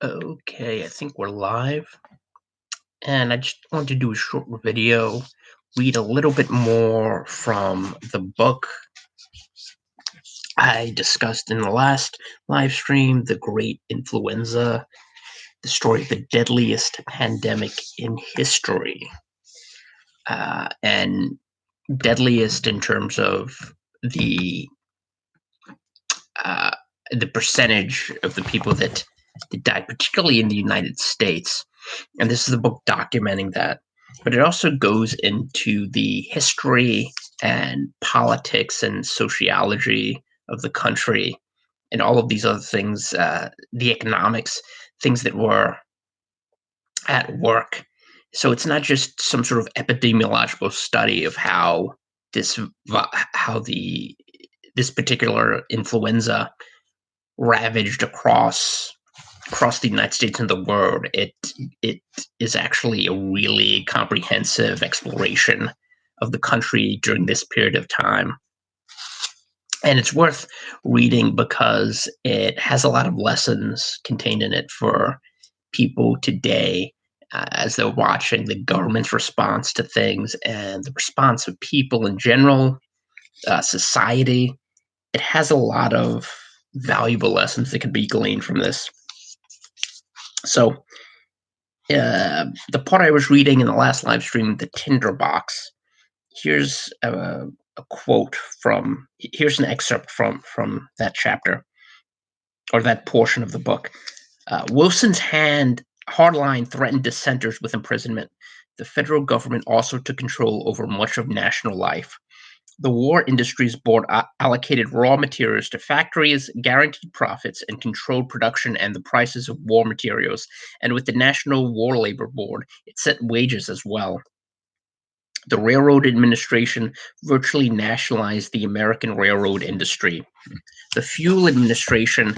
Okay, I think we're live. And I just wanted to do a short video, read a little bit more from the book I discussed in the last live stream, The Great Influenza, the story of the deadliest pandemic in history. And deadliest in terms of the uh, the percentage of the people that died, particularly in the United States. And this is a book documenting that. But it also goes into the history and politics and sociology of the country and all of these other things, the economics, things that were at work. So it's not just some sort of epidemiological study of how this how the this particular influenza ravaged across the United States and the world. It is actually a really comprehensive exploration of the country during this period of time. And it's worth reading because it has a lot of lessons contained in it for people today as they're watching the government's response to things and the response of people in general, society. It has a lot of valuable lessons that can be gleaned from this. So, the part I was reading in the last live stream, the Tinderbox. Here's a quote from. Here's an excerpt from that chapter or that portion of the book. Wilson's hardline threatened dissenters with imprisonment. The federal government also took control over much of national life. The War Industries Board allocated raw materials to factories, guaranteed profits, and controlled production and the prices of war materials. And with the National War Labor Board, it set wages as well. The Railroad Administration virtually nationalized the American railroad industry. The Fuel Administration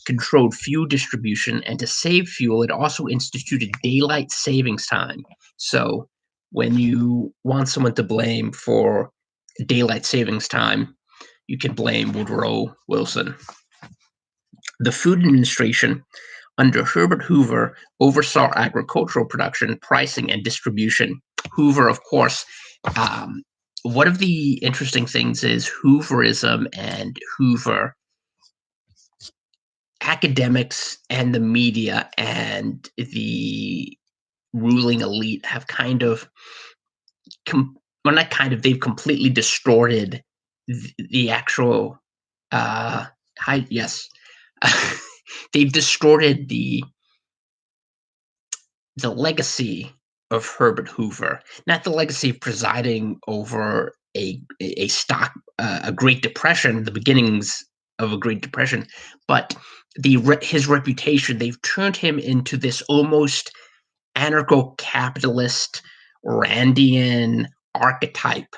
controlled fuel distribution, and to save fuel, it also instituted daylight savings time. So, when you want someone to blame for daylight savings time, you can blame Woodrow Wilson. The Food Administration, under Herbert Hoover, oversaw agricultural production, pricing, and distribution. Hoover, of course, one of the interesting things is Hooverism and Hoover academics and the media and the ruling elite have kind of well, not kind of, they've completely distorted the actual yes. They've distorted the legacy of Herbert Hoover, not the legacy of presiding over a Great Depression, the beginnings of a Great Depression, but his reputation. They've turned him into this almost anarcho-capitalist Randian archetype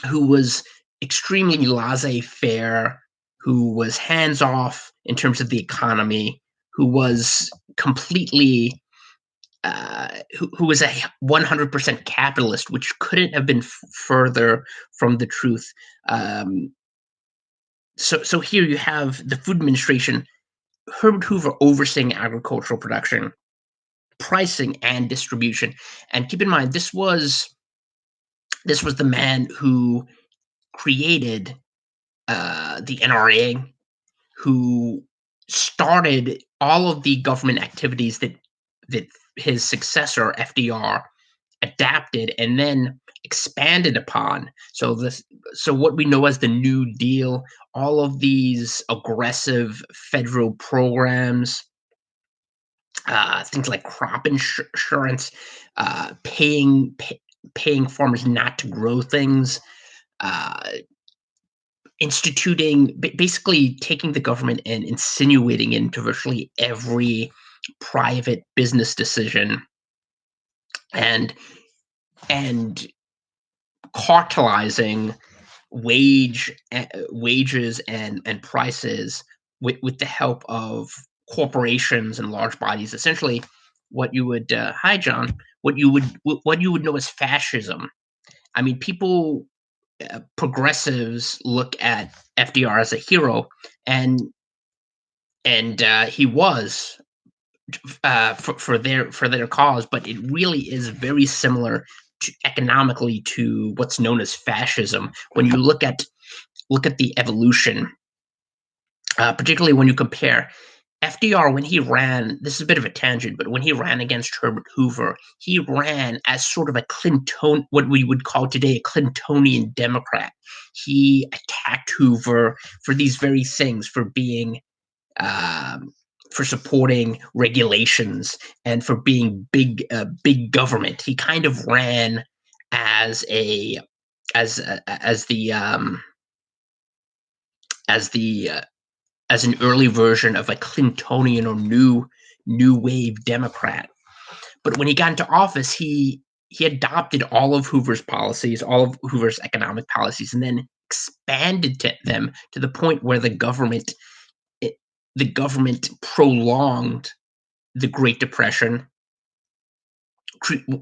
who was extremely laissez-faire, who was hands-off in terms of the economy, who was completely who was a 100% capitalist, which couldn't have been further from the truth. So here you have the Food Administration, Herbert Hoover overseeing agricultural production, pricing, and distribution. And keep in mind, this was the man who created the NRA, who started all of the government activities that his successor FDR adapted and then expanded upon. So what we know as the New Deal, all of these aggressive federal programs, things like crop insurance, paying farmers not to grow things, uh, instituting, basically taking the government and insinuating it into virtually every private business decision, and and cartelizing wages and prices with the help of corporations and large bodies. Essentially, what you would hi John, what you would know as fascism. I mean, people, progressives look at FDR as a hero, and he was. for their cause, but it really is very similar economically to what's known as fascism. When you look at the evolution, particularly when you compare FDR when he ran. This is a bit of a tangent, but when he ran against Herbert Hoover, he ran as sort of a Clinton, what we would call today a Clintonian Democrat. He attacked Hoover for these very things, um, for supporting regulations and for being big government. He kind of ran as a as the as an early version of a Clintonian or new wave Democrat. But when he got into office, he adopted all of Hoover's policies, all of Hoover's economic policies, and then expanded them to the point where it, the government prolonged the Great Depression,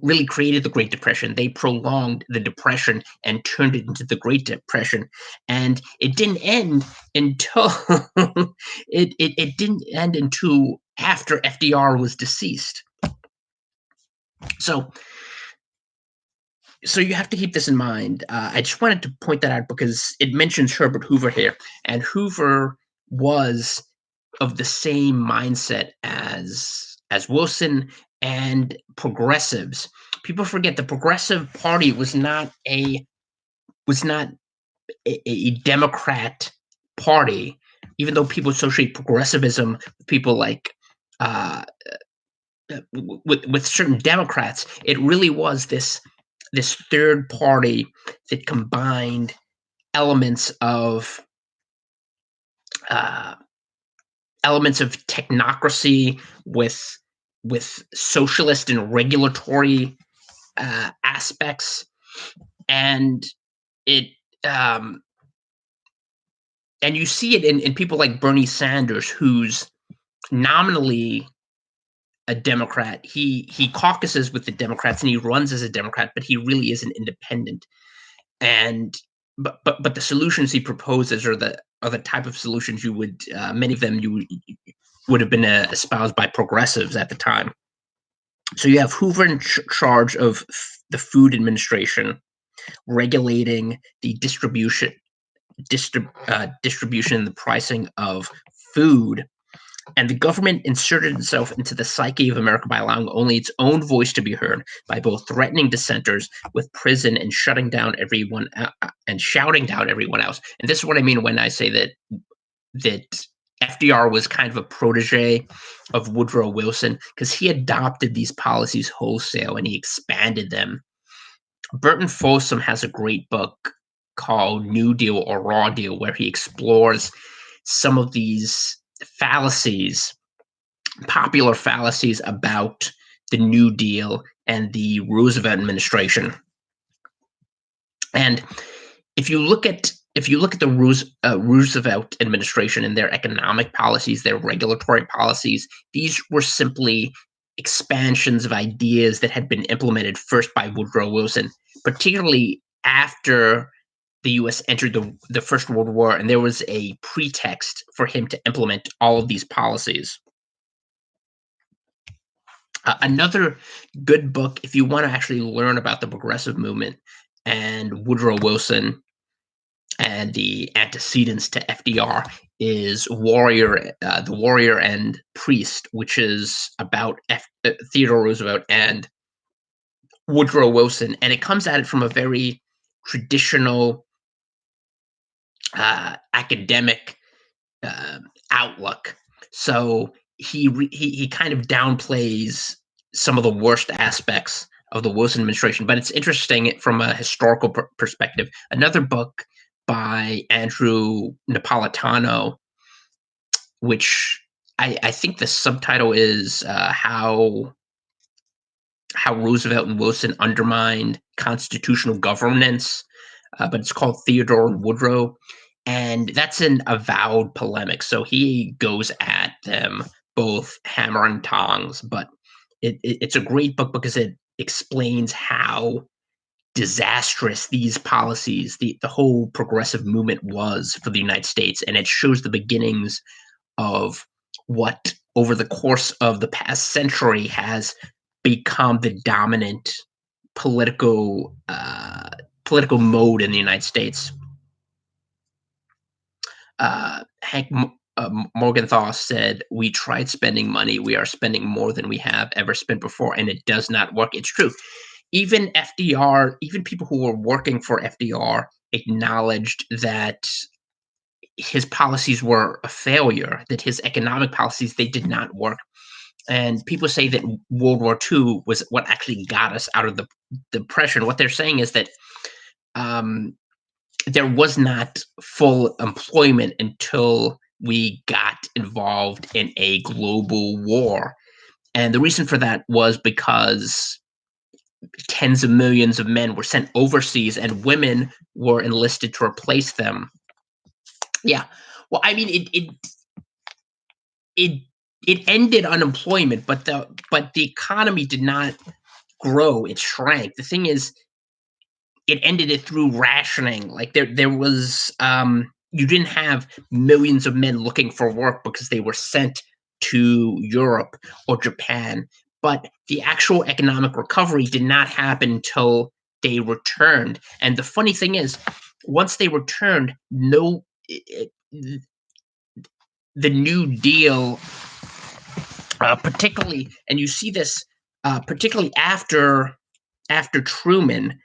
really created the Great Depression. They prolonged the Depression and turned it into the Great Depression, and it didn't end until it didn't end until after FDR was deceased. So so you have to keep this in mind. I just wanted to point that out because it mentions Herbert Hoover here, and Hoover was of the same mindset as Wilson and progressives. People forget the Progressive Party was not a Democrat party, even though people associate progressivism with people like uh, with certain Democrats. It really was this third party that combined elements of uh, elements of technocracy with socialist and regulatory aspects, and it um, and you see it in people like Bernie Sanders, who's nominally a Democrat. He caucuses with the Democrats and he runs as a Democrat, but he really is an independent. And but the solutions he proposes are the type of solutions you would many of them would have been espoused by progressives at the time. So you have Hoover in charge of the Food Administration, regulating the distribution and the pricing of food. And the government inserted itself into the psyche of America by allowing only its own voice to be heard, by both threatening dissenters with prison and shutting down everyone and shouting down everyone else. And this is what I mean when I say that FDR was kind of a protege of Woodrow Wilson, because he adopted these policies wholesale and he expanded them. Burton Folsom has a great book called New Deal or Raw Deal, where he explores some of these fallacies, popular fallacies about the New Deal and the Roosevelt administration. And if you look at the Roosevelt administration and their economic policies, their regulatory policies, these were simply expansions of ideas that had been implemented first by Woodrow Wilson, particularly after the U.S. entered the First World War, and there was a pretext for him to implement all of these policies. Another good book, if you want to actually learn about the progressive movement and Woodrow Wilson and the antecedents to FDR, is The Warrior and Priest, which is about Theodore Roosevelt and Woodrow Wilson, and it comes at it from a very traditional academic uh, outlook. So he kind of downplays some of the worst aspects of the Wilson administration, but it's interesting from a historical perspective. Another book by Andrew Napolitano, which I think the subtitle is how Roosevelt and Wilson undermined constitutional governance, but it's called Theodore and Woodrow, and that's an avowed polemic. So he goes at them both hammer and tongs, but it's a great book because it explains how disastrous these policies, the whole progressive movement was for the United States, and it shows the beginnings of what over the course of the past century has become the dominant political political mode in the United States. Morgenthau said, "We tried spending money. We are spending more than we have ever spent before, and it does not work." It's true. Even FDR, even people who were working for FDR acknowledged that his policies were a failure, that his economic policies, they did not work. And people say that World War II was what actually got us out of the depression. What they're saying is that um, there was not full employment until we got involved in a global war. And the reason for that was because tens of millions of men were sent overseas and women were enlisted to replace them. Yeah. Well, I mean, it it ended unemployment, but the economy did not grow; it shrank. The thing is, it ended it through rationing. Like there was you didn't have millions of men looking for work because they were sent to Europe or Japan. But the actual economic recovery did not happen until they returned. And the funny thing is, once they returned, no, the New Deal, particularly, and you see this particularly after Truman,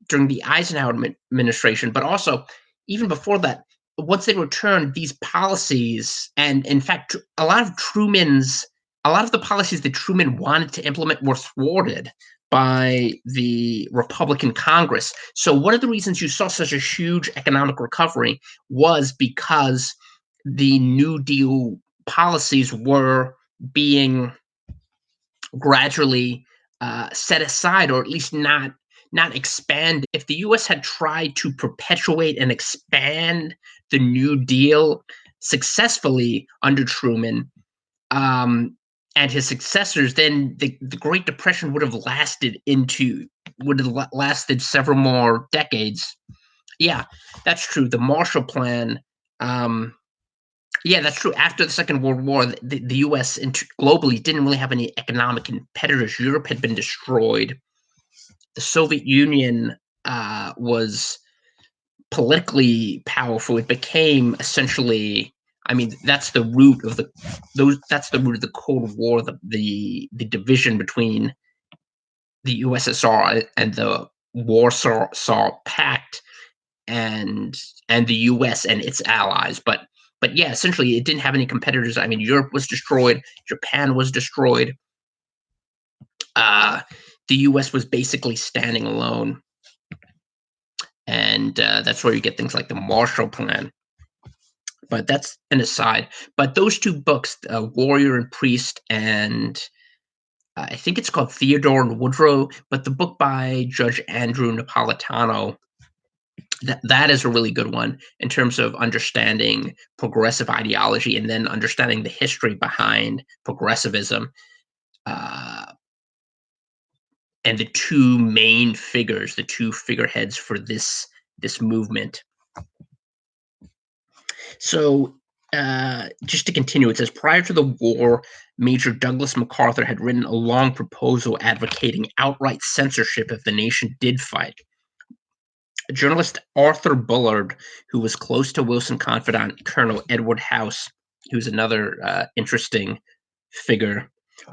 during the Eisenhower administration, but also even before that, once they returned, these policies, and in fact, a lot of the policies that Truman wanted to implement were thwarted by the Republican Congress. So one of the reasons you saw such a huge economic recovery was because the New Deal policies were being gradually set aside, or at least not expand. If the U.S. had tried to perpetuate and expand the New Deal successfully under Truman and his successors, then the Great Depression would have lasted several more decades. Yeah, that's true. The Marshall Plan. Yeah, that's true. After the Second World War, the U.S. Globally didn't really have any economic competitors. Europe had been destroyed. The Soviet Union was politically powerful. It became essentially, I mean, that's the root of the Cold War, the division between the USSR and the Warsaw Pact, and the US and its allies. But yeah, essentially it didn't have any competitors. I mean, Europe was destroyed, Japan was destroyed. The US was basically standing alone. And that's where you get things like the Marshall Plan. But that's an aside. But those two books, Warrior and Priest, and I think it's called Theodore and Woodrow, but the book by Judge Andrew Napolitano, that is a really good one in terms of understanding progressive ideology and then understanding the history behind progressivism, uh, and the two main figures, the two figureheads for this movement. So, just to continue, it says, prior to the war, Major Douglas MacArthur had written a long proposal advocating outright censorship if the nation did fight. Journalist Arthur Bullard, who was close to Wilson confidant Colonel Edward House, who's another interesting figure,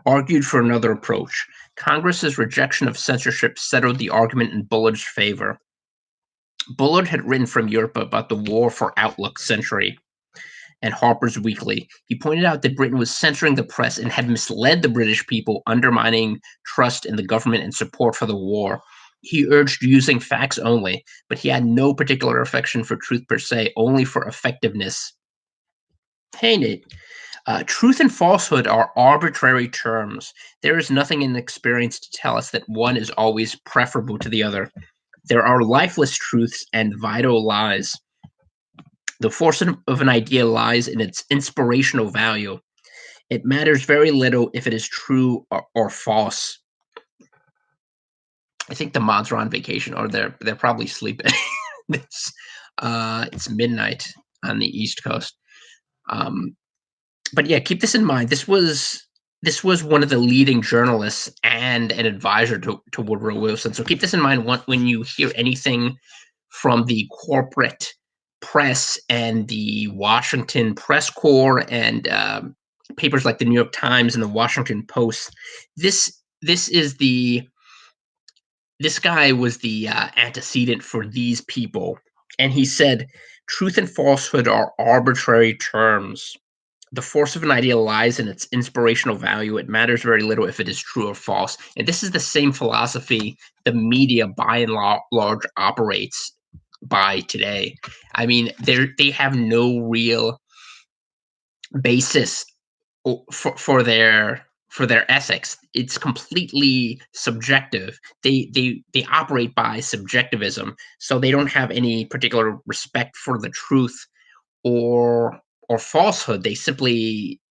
argued for another approach. Congress's rejection of censorship settled the argument in Bullard's favor. Bullard had written from Europe about the war for Outlook Century and Harper's Weekly. He pointed out that Britain was censoring the press and had misled the British people, undermining trust in the government and support for the war. He urged using facts only, but he had no particular affection for truth per se, only for effectiveness. Hey, Nate. Truth and falsehood are arbitrary terms. There is nothing in experience to tell us that one is always preferable to the other. There are lifeless truths and vital lies. The force of an idea lies in its inspirational value. It matters very little if it is true or false. I think the mods are on vacation, or they're probably sleeping. It's midnight on the East Coast. Um, but yeah, keep this in mind. This was one of the leading journalists and an advisor to Woodrow Wilson. So keep this in mind when you hear anything from the corporate press and the Washington Press Corps and papers like the New York Times and the Washington Post. This is the this guy was the antecedent for these people, and he said, "Truth and falsehood are arbitrary terms. The force of an idea lies in its inspirational value. It matters very little if it is true or false." And this is the same philosophy the media, by and large, operates by today. I mean, they have no real basis for their ethics. It's completely subjective. They operate by subjectivism, so they don't have any particular respect for the truth or falsehood. They simply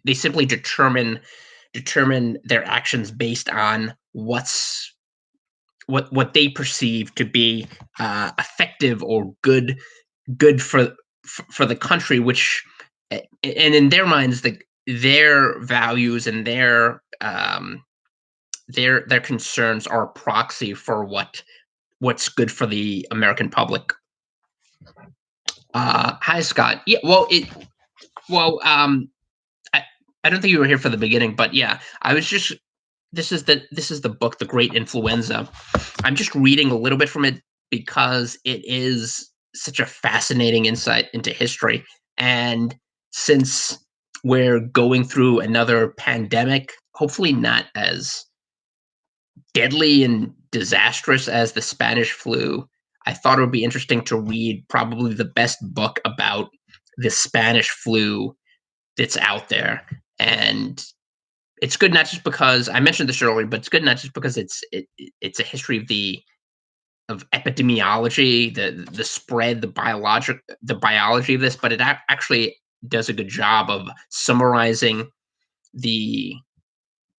determine their actions based on what they perceive to be effective or good for the country, which and in their minds, their values and their concerns are a proxy for what's good for the American public. Hi, Scott. Yeah, well, I, I don't think you were here for the beginning, but yeah, I was just this is the book, The Great Influenza. I'm just reading a little bit from it because it is such a fascinating insight into history. And since we're going through another pandemic, hopefully not as deadly and disastrous as the Spanish flu, I thought it would be interesting to read probably the best book about the Spanish flu that's out there. And it's good not just because I mentioned this earlier, but it's good not just because it's a history of epidemiology, the spread, the biology of this, but it actually does a good job of summarizing the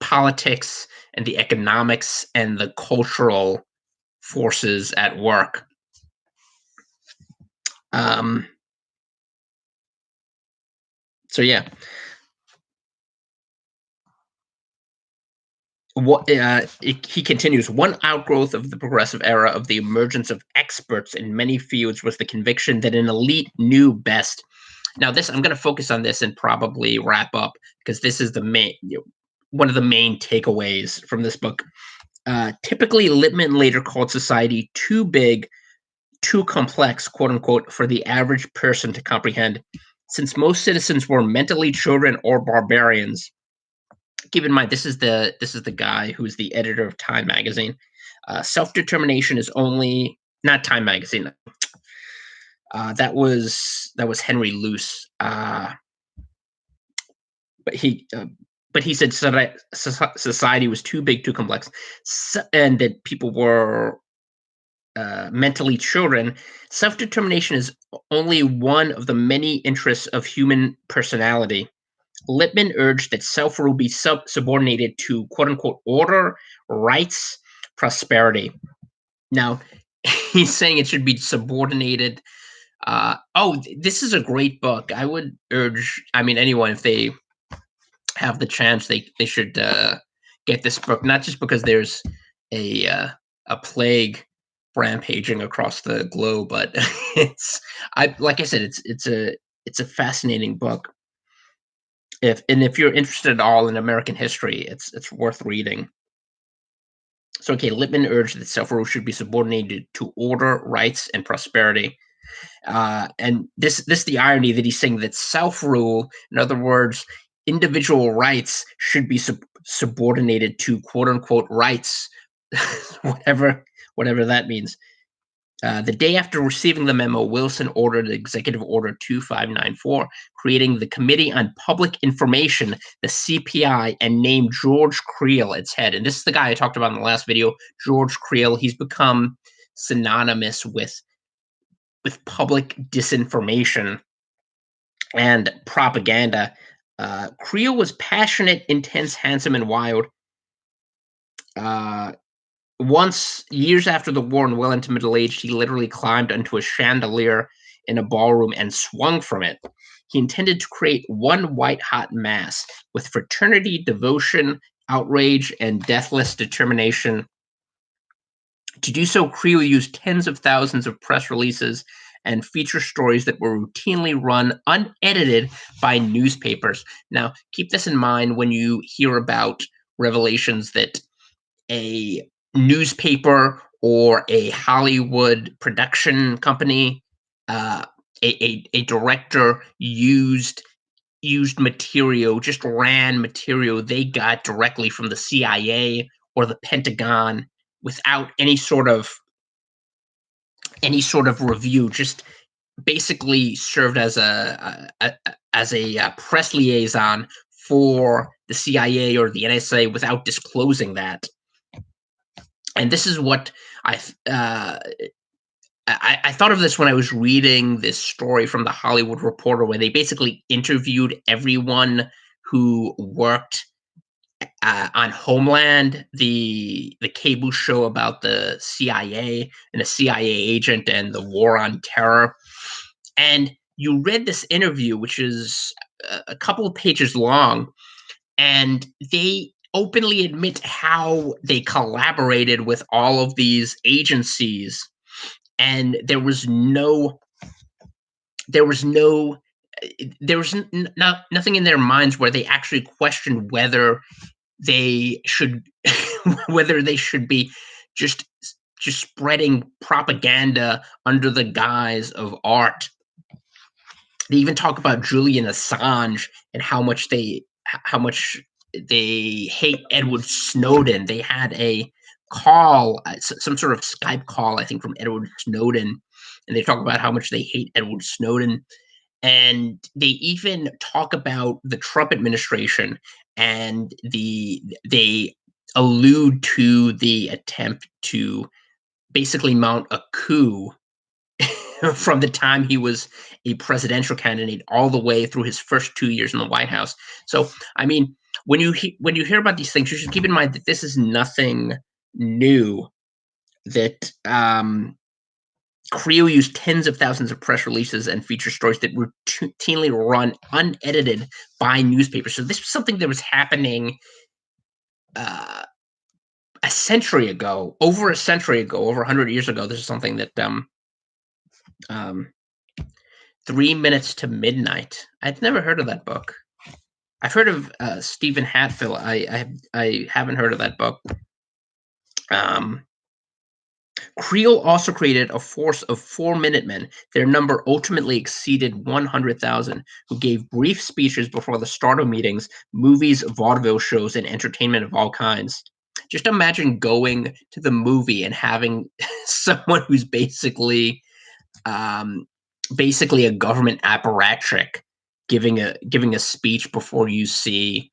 politics and the economics and the cultural forces at work. Um, so yeah, he continues. One outgrowth of the progressive era of the emergence of experts in many fields was the conviction that an elite knew best. Now, this I'm going to focus on this and probably wrap up because this is the one of the main takeaways from this book. Typically, Lippmann later called society too big, too complex, quote unquote, for the average person to comprehend. Since most citizens were mentally children or barbarians, keep in mind this is the guy who's the editor of Time magazine. Self-determination is only not Time magazine. That was Henry Luce. But he said society was too big, too complex, and that people were mentally children. Self-determination is only one of the many interests of human personality. Lippmann urged that self-rule be subordinated to quote unquote order, rights, prosperity. Now, he's saying it should be subordinated. This is a great book. I would urge, I mean, anyone, if they have the chance, they should get this book. Not just because there's a plague rampaging across the globe, but like I said, it's a fascinating book. If you're interested at all in American history, it's worth reading. So, okay, Lippmann urged that self-rule should be subordinated to order, rights, and prosperity. And this the irony that he's saying that self-rule, in other words, individual rights, should be subordinated to quote unquote rights, whatever that means. The day after receiving the memo, Wilson ordered Executive Order 2594, creating the Committee on Public Information, the CPI, and named George Creel its head. And this is the guy I talked about in the last video, George Creel. He's become synonymous with public disinformation and propaganda. Creel was passionate, intense, handsome, and wild. Once, years after the war and well into middle age, he literally climbed onto a chandelier in a ballroom and swung from it. He intended to create one white-hot mass with fraternity, devotion, outrage, and deathless determination. To do so, Creel used tens of thousands of press releases and feature stories that were routinely run unedited by newspapers. Now, keep this in mind when you hear about revelations that a newspaper or a Hollywood production company, uh, a director used material, just ran material they got directly from the CIA or the Pentagon without any sort of review, just basically served as a press liaison for the CIA or the NSA without disclosing that. And this is what I uh, I thought of this when I was reading this story from the Hollywood Reporter, where they basically interviewed everyone who worked on Homeland, the cable show about the CIA and a CIA agent and the war on terror. And you read this interview, which is a couple of pages long, and they openly admit how they collaborated with all of these agencies, and there was nothing in their minds where they actually questioned whether they should whether they should be just just spreading propaganda under the guise of art. They even talk about Julian Assange and how much they hate Edward Snowden. They had a call, some sort of Skype call, I think, from Edward Snowden, and they talk about how much they hate Edward Snowden. And they even talk about the Trump administration, and they allude to the attempt to basically mount a coup from the time he was a presidential candidate all the way through his first 2 years in the White House. So, I mean, when you hear about these things, you should keep in mind that this is nothing new. That Creel used tens of thousands of press releases and feature stories that routinely run unedited by newspapers. So this was something that was happening uh, a century ago, over a century ago, over 100 years ago. This is something that um, 3 Minutes to Midnight. I'd never heard of that book. I've heard of Stephen Hatfield. I haven't heard of that book. Creel also created a force of 4 Minutemen. Their number ultimately exceeded 100,000, who gave brief speeches before the start of meetings, movies, vaudeville shows, and entertainment of all kinds. Just imagine going to the movie and having someone who's um, basically a government apparatchik giving a speech before you see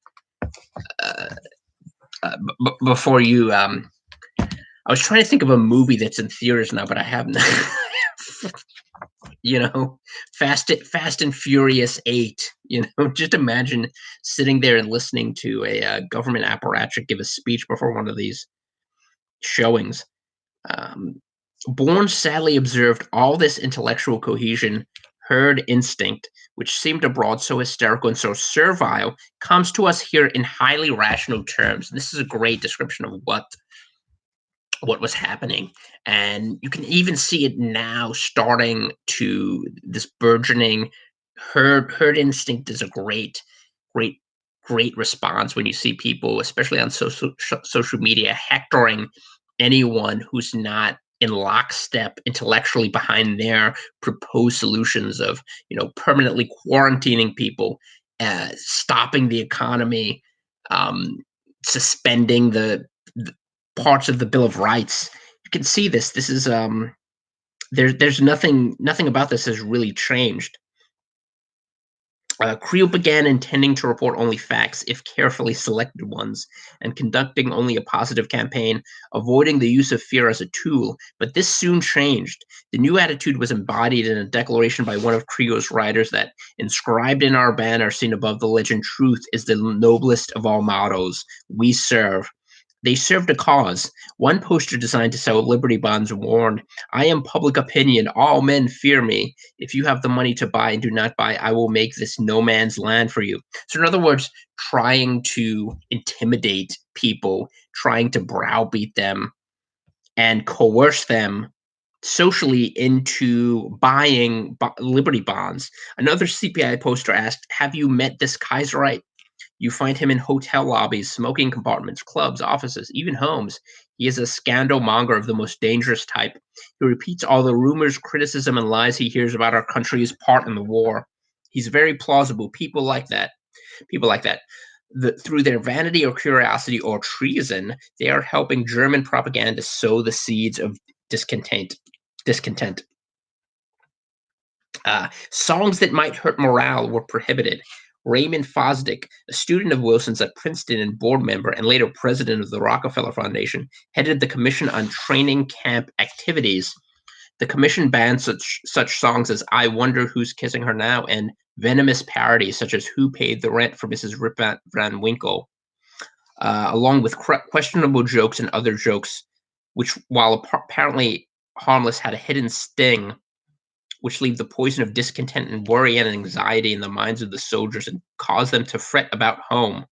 uh, before you I was trying to think of a movie that's in theaters now, but I haven't. Fast and Furious 8. Just imagine sitting there and listening to a government apparatchik give a speech before one of these showings. Um, Bourne sadly observed all this intellectual cohesion, herd instinct, which seemed abroad so hysterical and so servile, comes to us here in highly rational terms. This is a great description of what was happening, and you can even see it now starting to this burgeoning herd instinct is a great great response when you see people, especially on social media, hectoring anyone who's not in lockstep intellectually behind their proposed solutions of permanently quarantining people, stopping the economy, um, suspending the parts of the Bill of Rights. You can see this. This is there's nothing about this has really changed. Creel began intending to report only facts, if carefully selected ones, and conducting only a positive campaign, avoiding the use of fear as a tool. But this soon changed. The new attitude was embodied in a declaration by one of Creel's writers that, inscribed in our banner, seen above the legend, "Truth is the noblest of all mottos. We serve." They served a cause. One poster designed to sell Liberty bonds warned, "I am public opinion. All men fear me. If you have the money to buy and do not buy, I will make this no man's land for you." So, in other words, trying to intimidate people, trying to browbeat them and coerce them socially into buying Liberty bonds. Another CPI poster asked, "Have you met this Kaiserite? You find him in hotel lobbies, smoking compartments, clubs, offices, even homes. He is a scandal monger of the most dangerous type. He repeats all the rumors, criticism, and lies he hears about our country's part in the war. He's very plausible. People like that. Through their vanity or curiosity or treason, they are helping German propaganda sow the seeds of discontent. Discontent. Songs that might hurt morale were prohibited. Raymond Fosdick, a student of Wilson's at Princeton and board member and later president of the Rockefeller Foundation, headed the Commission on Training Camp Activities. The commission banned such songs as "I Wonder Who's Kissing Her Now" and venomous parodies such as "Who Paid the Rent" for Mrs. Rip Van Winkle, along with questionable jokes and other jokes, which, while apparently harmless, had a hidden sting which leave the poison of discontent and worry and anxiety in the minds of the soldiers and cause them to fret about home.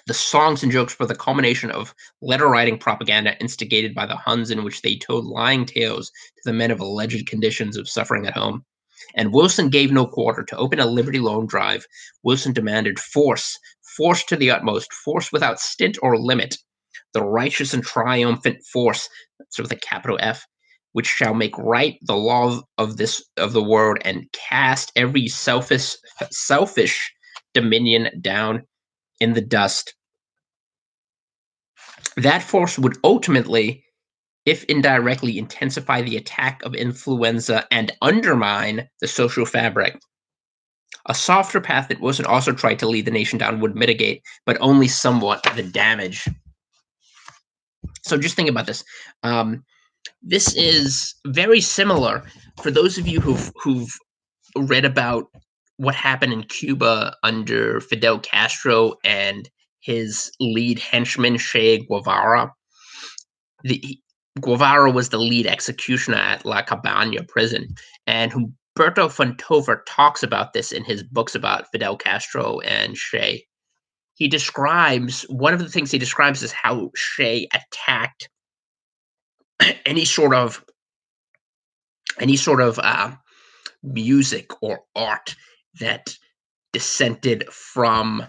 The songs and jokes were the culmination of letter writing propaganda instigated by the Huns, in which they told lying tales to the men of alleged conditions of suffering at home. And Wilson gave no quarter. To open a Liberty Loan drive, Wilson demanded force, force to the utmost, force without stint or limit, the righteous and triumphant force, that's with a capital F, which shall make right the law of the world and cast every selfish dominion down in the dust. That force would ultimately, if indirectly, intensify the attack of influenza and undermine the social fabric. A softer path that Wilson also tried to lead the nation down would mitigate, but only somewhat, the damage. So just think about this. This is very similar for those of you who've read about what happened in Cuba under Fidel Castro and his lead henchman Che Guevara. Guevara was the lead executioner at La Cabana prison, and Humberto Fontova talks about this in his books about Fidel Castro and Che. He describes, one of the things he describes is how Che attacked any sort of music or art that dissented from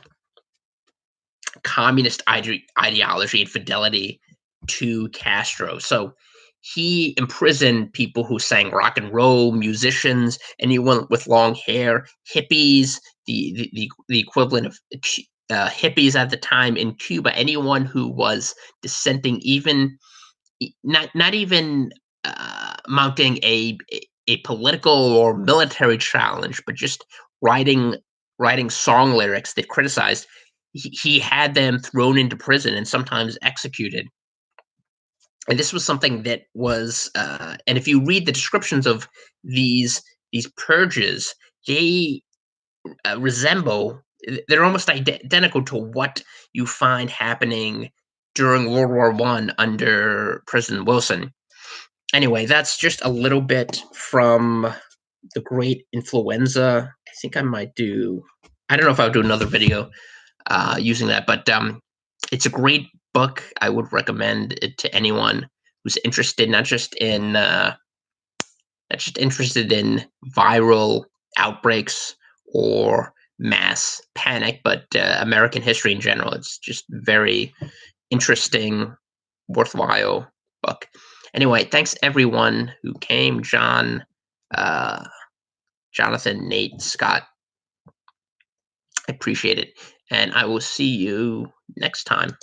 communist ideology and fidelity to Castro. So he imprisoned people who sang rock and roll, musicians, anyone with long hair, hippies, the equivalent of hippies at the time in Cuba, anyone who was dissenting, even not even mounting a political or military challenge, but just writing song lyrics that criticized. He had them thrown into prison and sometimes executed. And this was something that was, and if you read the descriptions of these purges, they resemble, they're almost identical to what you find happening during World War I under President Wilson. Anyway, that's just a little bit from the Great Influenza. I think I might do, I don't know if I'll do another video using that, but it's a great book. I would recommend it to anyone who's interested, not just interested in viral outbreaks or mass panic, but American history in general. It's just very interesting, worthwhile book. Anyway, thanks everyone who came. John, Jonathan, Nate, Scott. I appreciate it. And I will see you next time.